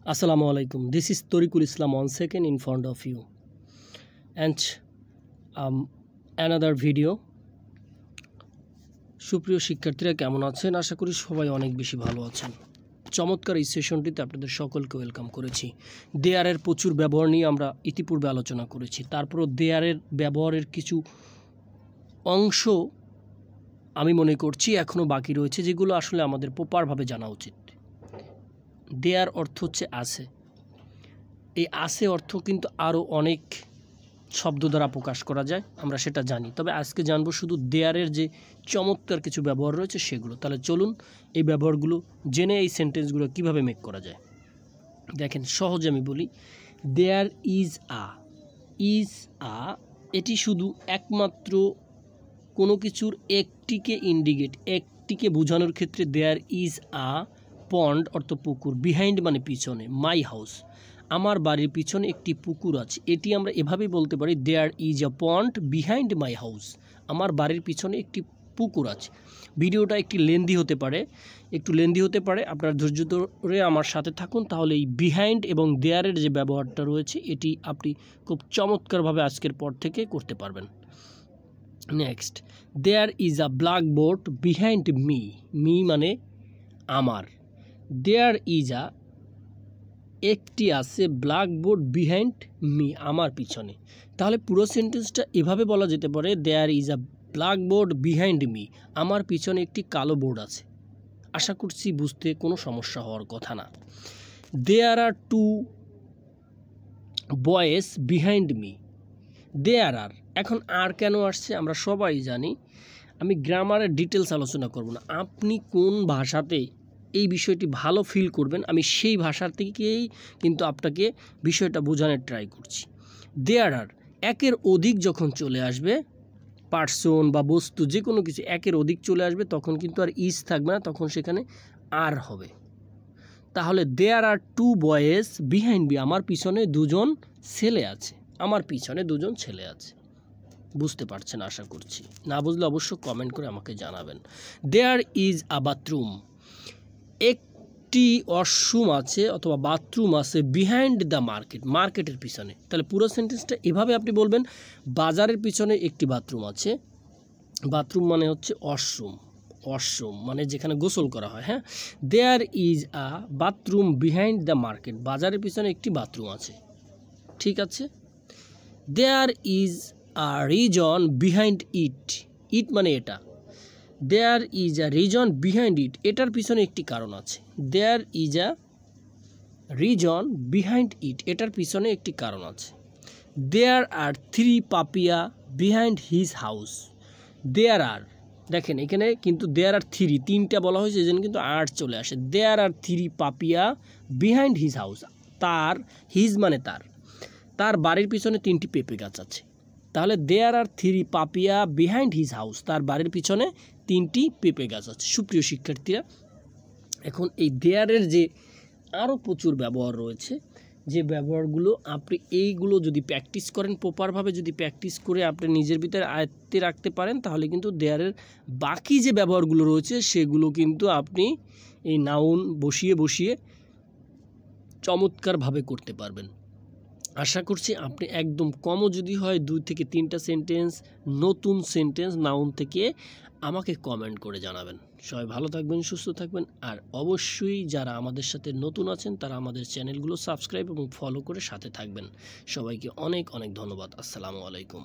Assalamu alaikum. This is Tariqul Islam on second in front of you. And another video. সুপ্রিয় শিক্ষার্থীরা কেমন আছেন? আশা করি সবাই অনেক বেশি ভালো আছেন। চমৎকার এই সেশনটিতে আপনাদের সকলকে ওয়েলকাম করেছি। দেয়ারের প্রচুর ব্যবহার নিয়ে আমরা ইতিপূর্বে আলোচনা করেছি। তারপরও দেয়ারের ব্যবহারের কিছু অংশ আমি মনে করছি এখনও বাকি রয়েছে, যেগুলো আসলে আমাদের প্রপারভাবে জানা উচিত। দেয়ার অর্থ হচ্ছে আছে। এই আছে অর্থ কিন্তু আরও অনেক শব্দ দ্বারা প্রকাশ করা যায়, আমরা সেটা জানি। তবে আজকে জানবো শুধু দেয়ারের যে চমৎকার কিছু ব্যবহার রয়েছে সেগুলো। তাহলে চলুন এই ব্যবহারগুলো জেনে এই সেন্টেন্সগুলো কিভাবে মেক করা যায়। দেখেন, সহজে আমি বলি, দেয়ার ইজ আ এটি শুধু একমাত্র কোনো কিছুর একটিকে ইন্ডিকেট, একটিকে বোঝানোর ক্ষেত্রে দেয়ার ইজ আ পন্ড অর্থ পুকুর, বিহাইন্ড মানে পিছনে, মাই হাউস আমার বাড়ির পিছনে একটি পুকুর আছে। এটি আমরা এভাবেই বলতে পারি, there is a pond behind my house আমার বাড়ির পিছনে একটি পুকুর আছে। ভিডিওটা একটু লেন্দি হতে পারে, আপনার ধৈর্য ধরে আমার সাথে থাকুন, তাহলে এই বিহাইন্ড এবং দেয়ারের যে ব্যবহারটা রয়েছে এটি আপনি খুব চমৎকারভাবে আজকের পর থেকে করতে পারবেন। Next, there is a blackboard behind me মানে আমার। দেয়ার ইজ আ একটি আছে ব্ল্যাকবোর্ড বিহাইন্ড মি আমার পিছনে। তাহলে পুরো সেন্টেন্সটা এভাবে বলা যেতে পারে, there is a blackboard behind me আমার পিছনে একটি কালো বোর্ড আছে। আশা করছি বুঝতে কোনো সমস্যা হওয়ার কথা না। দেয়ার আর টু বয়েজ বিহাইন্ড মি। দেয়ার আর, এখন আর কেন আসছে আমরা সবাই জানি। আমি গ্রামারের ডিটেলস আলোচনা করব না, আপনি কোন ভাষাতে এই বিষয়টি ভালো ফিল করবেন আমি সেই ভাষা থেকেই কিন্তু আপনাকে বিষয়টা বোঝানোর ট্রাই করছি। দেয়ার আর, একের অধিক যখন চলে আসবে, পার্সন বা বস্তু যে কোনো কিছু একের অধিক চলে আসবে, তখন কিন্তু আর ইজ থাকবে না, তখন সেখানে আর হবে। তাহলে there R two boys behind me আমার পিছনে দুজন ছেলে আছে, আমার পিছনে দুজন ছেলে আছে। বুঝতে পারছেন আশা করছি, না বুঝলে অবশ্য কমেন্ট করে আমাকে জানাবেন। দেয়ার ইজ আ বাথরুম একটি ওয়াশরুম আছে অথবা বাথরুম আছে বিহাইন্ড দ্য মার্কেটের পিছনে। তাহলে পুরো সেন্টেন্সটা এভাবে আপনি বলবেন, বাজারের পিছনে একটি বাথরুম আছে। বাথরুম মানে হচ্ছে ওয়াশরুম মানে যেখানে গোসল করা হয়। হ্যাঁ, there is a bathroom behind the market বাজারের পিছনে একটি বাথরুম আছে। ঠিক আছে। There is a reason behind it মানে এটা। There is a reason behind এটার পিছনে একটি কারণ আছে। There is a reason behind এটার পিছনে একটি কারণ আছে। There are three papaya behind his house. There are, দেখেন এখানে কিন্তু দেয়ার আর তিনটা বলা হয়েছে, এই জন্য কিন্তু আর চলে আসে। There are three papaya behind his house, his মানে তার বাড়ির পিছনে তিনটি পেঁপে গাছ আছে। তাহলে there are three papaya behind his house তার বাড়ির পিছনে তিনটি পেঁপে গাছ আছে। সুপ্রিয় শিক্ষার্থীরা, এখন এই দেয়ারের যে আরও প্রচুর ব্যবহার রয়েছে, যে ব্যবহারগুলো আপনি এইগুলো যদি প্র্যাকটিস করেন, প্রপারভাবে যদি প্র্যাকটিস করে আপনি নিজের ভিতরে আয়ত্তে রাখতে পারেন, তাহলে কিন্তু দেয়ারের বাকি যে ব্যবহারগুলো রয়েছে সেগুলো কিন্তু আপনি এই নাউন বসিয়ে চমৎকারভাবে করতে পারবেন। আশা করছি আপনি একদম কমও যদি হয় 2 থেকে 3টা সেন্টেন্স, নতুন সেন্টেন্স নাউন থেকে আমাকে কমেন্ট করে জানাবেন। সবাই ভালো থাকবেন, সুস্থ থাকবেন, আর অবশ্যই যারা আমাদের সাথে নতুন আছেন তারা আমাদের চ্যানেলগুলো সাবস্ক্রাইব এবং ফলো করে সাথে থাকবেন। সবাইকে অনেক ধন্যবাদ। আসসালামু আলাইকুম।